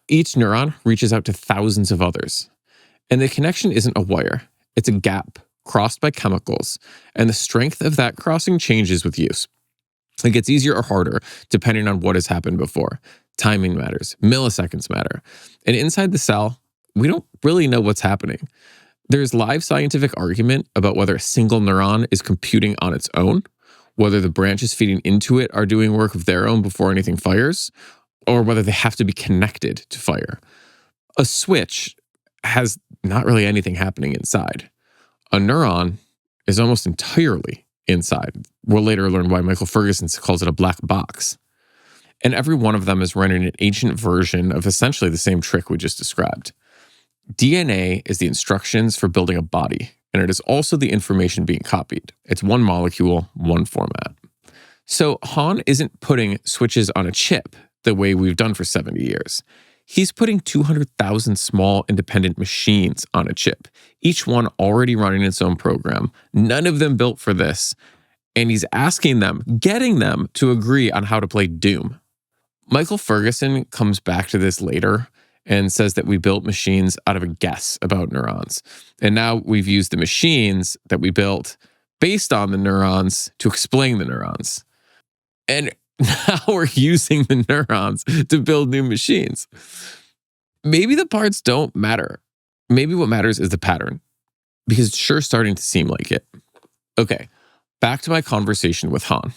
[SPEAKER 1] Each neuron reaches out to thousands of others. And the connection isn't a wire, it's a gap crossed by chemicals, and the strength of that crossing changes with use. It gets easier or harder depending on what has happened before. Timing matters, milliseconds matter. And inside the cell, we don't really know what's happening. There's live scientific argument about whether a single neuron is computing on its own, whether the branches feeding into it are doing work of their own before anything fires, or whether they have to be connected to fire. A switch has not really anything happening inside. A neuron is almost entirely inside. We'll later learn why Michael Ferguson calls it a black box. And every one of them is running an ancient version of essentially the same trick we just described. DNA is the instructions for building a body, and it is also the information being copied. It's one molecule, one format. So Han isn't putting switches on a chip the way we've done for 70 years. He's putting 200,000 small independent machines on a chip, each one already running its own program, none of them built for this, and he's asking them, getting them to agree on how to play Doom. Michael Ferguson comes back to this later and says that we built machines out of a guess about neurons. And now we've used the machines that we built based on the neurons to explain the neurons. And now we're using the neurons to build new machines. Maybe the parts don't matter. Maybe what matters is the pattern, because it's sure starting to seem like it. Okay, back to my conversation with Han.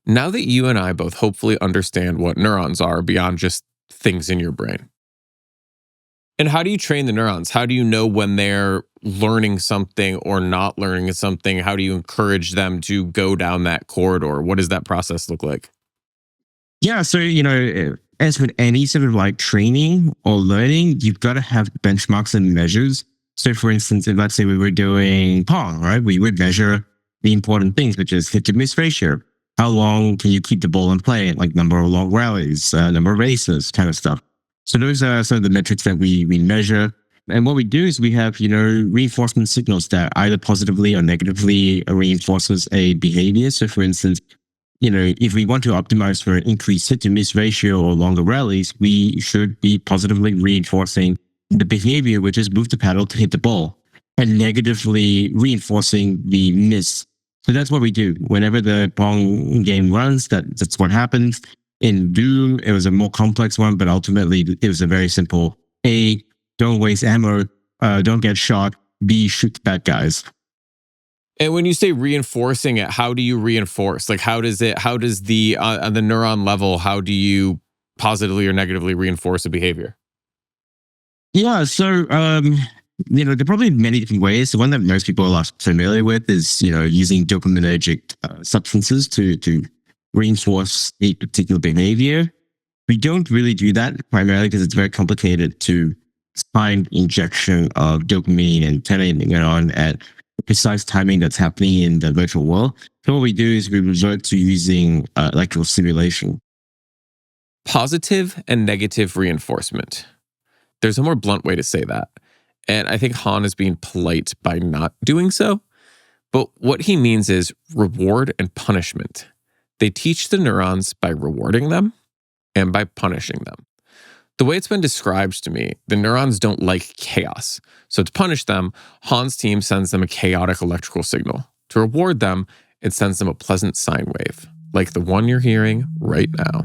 [SPEAKER 1] Now that you and I both hopefully understand what neurons are beyond just things in your brain. And how do you train the neurons? How do you know when they're learning something or not learning something? How do you encourage them to go down that corridor? What does that process look like?
[SPEAKER 5] Yeah, so, as with any sort of like training or learning, you've got to have benchmarks and measures. So for instance, if let's say we were doing Pong, right? We would measure the important things, which is hit to miss ratio. How long can you keep the ball in play? Like number of long rallies, number of aces, kind of stuff. So those are some of the metrics that we measure. And what we do is we have, reinforcement signals that either positively or negatively reinforces a behavior. So for instance, if we want to optimize for an increased hit to miss ratio or longer rallies, we should be positively reinforcing the behavior, which is move the paddle to hit the ball, and negatively reinforcing the miss. So that's what we do. Whenever the Pong game runs, that's what happens. In Doom, it was a more complex one, but ultimately it was a very simple A, don't waste ammo, don't get shot, B, shoot the bad guys.
[SPEAKER 1] And when you say reinforcing it, how do you reinforce? Like, how does the, on the neuron level, how do you positively or negatively reinforce a behavior?
[SPEAKER 5] Yeah, so, there are probably many different ways. The one that most people are familiar with is, using dopaminergic substances to reinforce a particular behavior. We don't really do that primarily because it's very complicated to find injection of dopamine and turning it on at precise timing that's happening in the virtual world. So what we do is we resort to using electrical stimulation.
[SPEAKER 1] Positive and negative reinforcement. There's a more blunt way to say that. And I think Han is being polite by not doing so. But what he means is reward and punishment. They teach the neurons by rewarding them and by punishing them. The way it's been described to me, the neurons don't like chaos. So to punish them, Han's team sends them a chaotic electrical signal. To reward them, it sends them a pleasant sine wave, like the one you're hearing right now.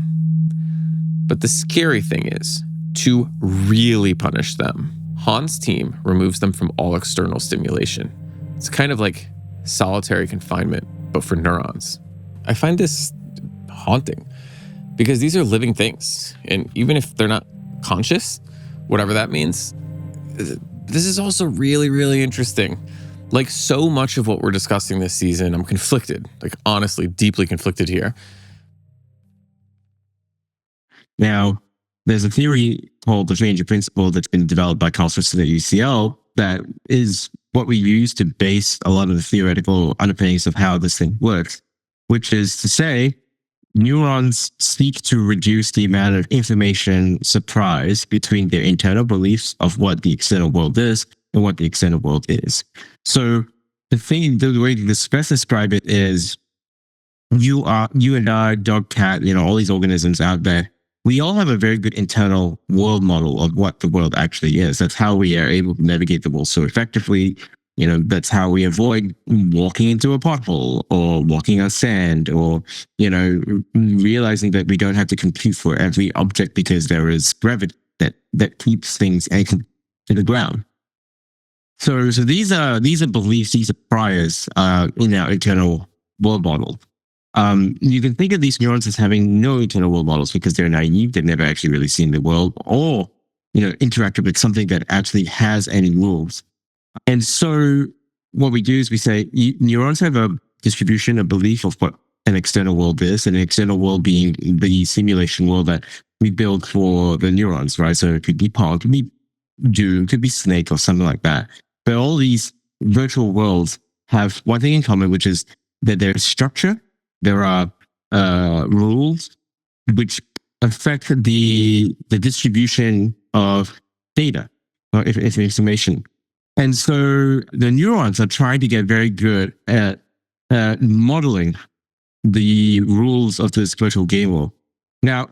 [SPEAKER 1] But the scary thing is, to really punish them, Han's team removes them from all external stimulation. It's kind of like solitary confinement, but for neurons. I find this haunting because these are living things. And even if they're not conscious, whatever that means, this is also really, really interesting. Like so much of what we're discussing this season, I'm conflicted, like honestly, deeply conflicted here.
[SPEAKER 5] Now, there's a theory called the Stranger Principle that's been developed by Carl Friston at UCL that is what we use to base a lot of the theoretical underpinnings of how this thing works, which is to say neurons seek to reduce the amount of information surprise between their internal beliefs of what the external world is and what the external world is. So the way to best describe it is you and I, dog, cat, all these organisms out there, we all have a very good internal world model of what the world actually is. That's how we are able to navigate the world so effectively. That's how we avoid walking into a pothole or walking on sand or, realizing that we don't have to compute for every object because there is gravity that keeps things anchored to the ground. So these are beliefs, these are priors in our internal world model. You can think of these neurons as having no internal world models because they're naive. They've never actually really seen the world or, interacted with something that actually has any rules. And so what we do is we say neurons have a distribution, a belief of what an external world is, and an external world being the simulation world that we build for the neurons, right? So it could be Pong, it could be Doom, it could be Snake or something like that. But all these virtual worlds have one thing in common, which is that there's structure, there are rules which affect the distribution of data or information. And so the neurons are trying to get very good at modeling the rules of this virtual game world. Now,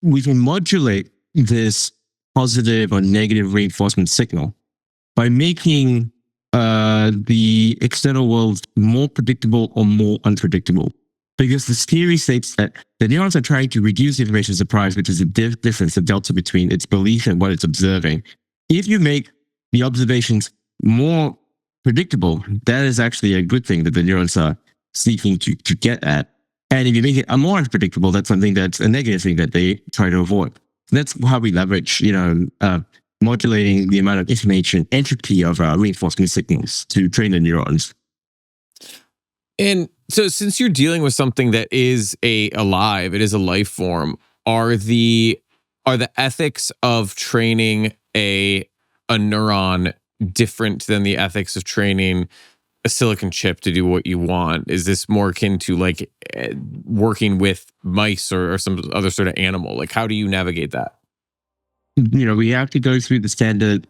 [SPEAKER 5] we can modulate this positive or negative reinforcement signal by making the external world more predictable or more unpredictable. Because this theory states that the neurons are trying to reduce information surprise, which is a difference, the delta between its belief and what it's observing. If you make the observations more predictable, that is actually a good thing that the neurons are seeking to get at. And if you make it more unpredictable, that's something that's a negative thing that they try to avoid. That's how we leverage, modulating the amount of information entropy of reinforcement signals to train the neurons.
[SPEAKER 1] And so since you're dealing with something that is alive, it is a life form, are the ethics of training a neuron different than the ethics of training a silicon chip to do what you want? Is this more akin to like working with mice or some other sort of animal? Like, how do you navigate that?
[SPEAKER 5] We have to go through the standard,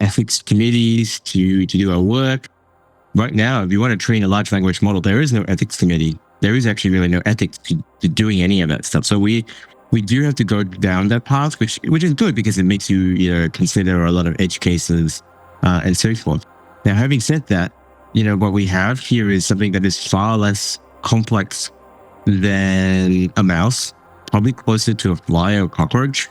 [SPEAKER 5] ethics committees to do our work. Right now, if you want to train a large language model, there is no ethics committee. There is actually really no ethics to doing any of that stuff. So we do have to go down that path, which is good because it makes you, consider a lot of edge cases and so forth. Now, having said that, what we have here is something that is far less complex than a mouse, probably closer to a fly or a cockroach.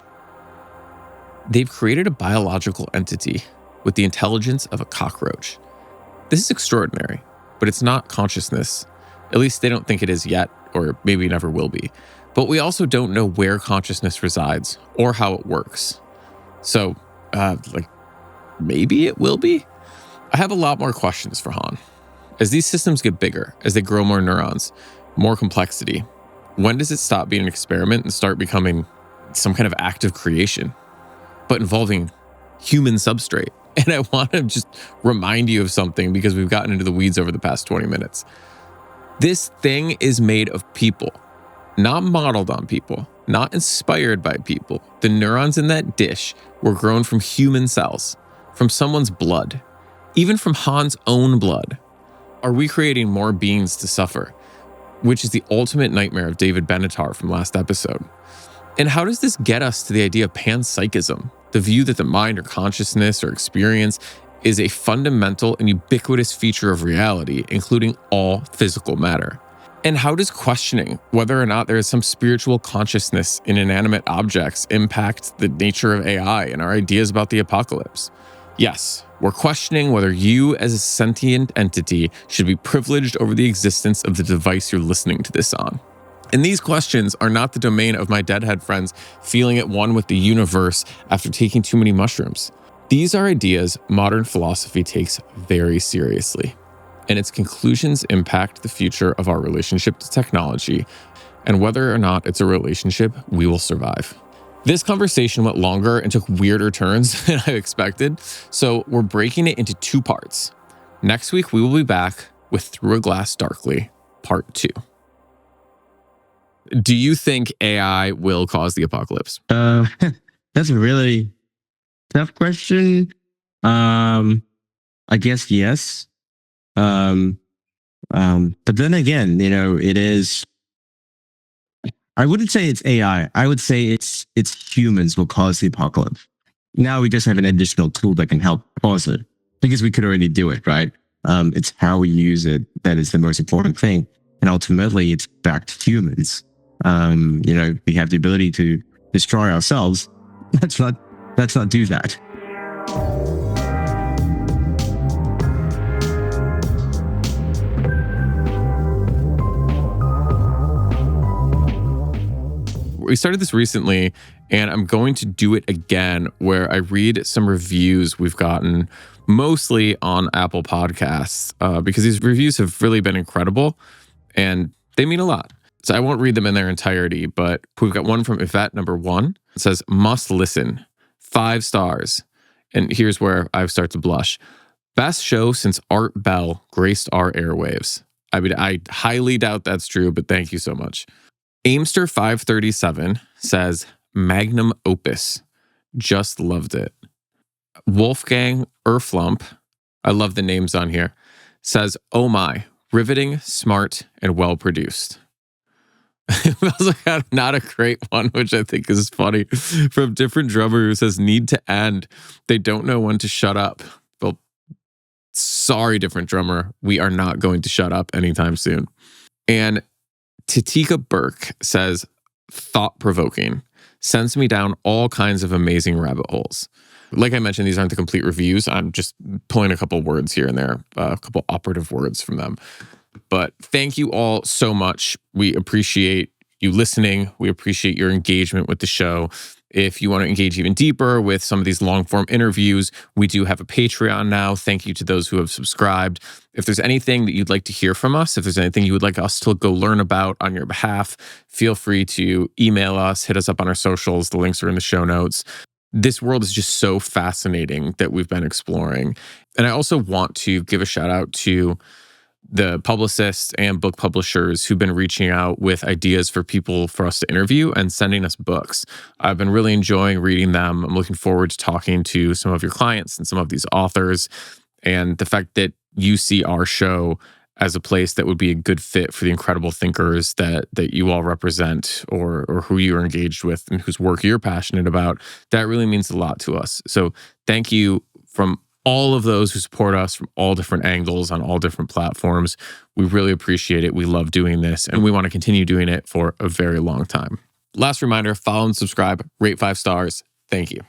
[SPEAKER 1] They've created a biological entity with the intelligence of a cockroach. This is extraordinary, but it's not consciousness. At least they don't think it is yet, or maybe never will be. But we also don't know where consciousness resides or how it works. So, maybe it will be? I have a lot more questions for Han. As these systems get bigger, as they grow more neurons, more complexity, when does it stop being an experiment and start becoming some kind of active creation, but involving human substrate? And I want to just remind you of something because we've gotten into the weeds over the past 20 minutes. This thing is made of people, not modeled on people, not inspired by people. The neurons in that dish were grown from human cells, from someone's blood, even from Han's own blood. Are we creating more beings to suffer? Which is the ultimate nightmare of David Benatar from last episode. And how does this get us to the idea of panpsychism, the view that the mind or consciousness or experience is a fundamental and ubiquitous feature of reality, including all physical matter? And how does questioning whether or not there is some spiritual consciousness in inanimate objects impact the nature of AI and our ideas about the apocalypse? Yes, we're questioning whether you as a sentient entity should be privileged over the existence of the device you're listening to this on. And these questions are not the domain of my deadhead friends feeling at one with the universe after taking too many mushrooms. These are ideas modern philosophy takes very seriously, and its conclusions impact the future of our relationship to technology and whether or not it's a relationship we will survive. This conversation went longer and took weirder turns than I expected, so we're breaking it into two parts. Next week, we will be back with Through a Glass Darkly, Part 2. Do you think AI will cause the apocalypse?
[SPEAKER 5] That's a really tough question. I guess yes. But then again, it is. I wouldn't say it's AI. I would say it's humans will cause the apocalypse. Now we just have an additional tool that can help cause it because we could already do it, right? It's how we use it that is the most important thing, and ultimately, it's back to humans. We have the ability to destroy ourselves. Let's not do that.
[SPEAKER 1] We started this recently, and I'm going to do it again where I read some reviews we've gotten, mostly on Apple Podcasts, because these reviews have really been incredible and they mean a lot. So I won't read them in their entirety, but we've got one from Yvette, number 1. It says, must listen, 5 stars. And here's where I start to blush. Best show since Art Bell graced our airwaves. I mean, I highly doubt that's true, but thank you so much. Aimster537 says, magnum opus. Just loved it. Wolfgang Erflump, I love the names on here, says, oh my, riveting, smart, and well produced. Also got not a great one, which I think is funny, from different drummer who says, need to end. They don't know when to shut up. Well, sorry, different drummer. We are not going to shut up anytime soon. And Titika Burke says, thought-provoking. Sends me down all kinds of amazing rabbit holes. Like I mentioned, these aren't the complete reviews. I'm just pulling a couple words here and there, a couple operative words from them. But thank you all so much. We appreciate you listening. We appreciate your engagement with the show. If you want to engage even deeper with some of these long-form interviews, we do have a Patreon now. Thank you to those who have subscribed. If there's anything that you'd like to hear from us, if there's anything you would like us to go learn about on your behalf, feel free to email us, hit us up on our socials. The links are in the show notes. This world is just so fascinating that we've been exploring. And I also want to give a shout out to the publicists and book publishers who've been reaching out with ideas for people for us to interview and sending us books. I've been really enjoying reading them. I'm looking forward to talking to some of your clients and some of these authors. And the fact that you see our show as a place that would be a good fit for the incredible thinkers that you all represent, or who you're engaged with and whose work you're passionate about, that really means a lot to us. So thank you from all of those who support us from all different angles on all different platforms. We really appreciate it. We love doing this, and we want to continue doing it for a very long time. Last reminder, follow and subscribe, rate 5 stars. Thank you.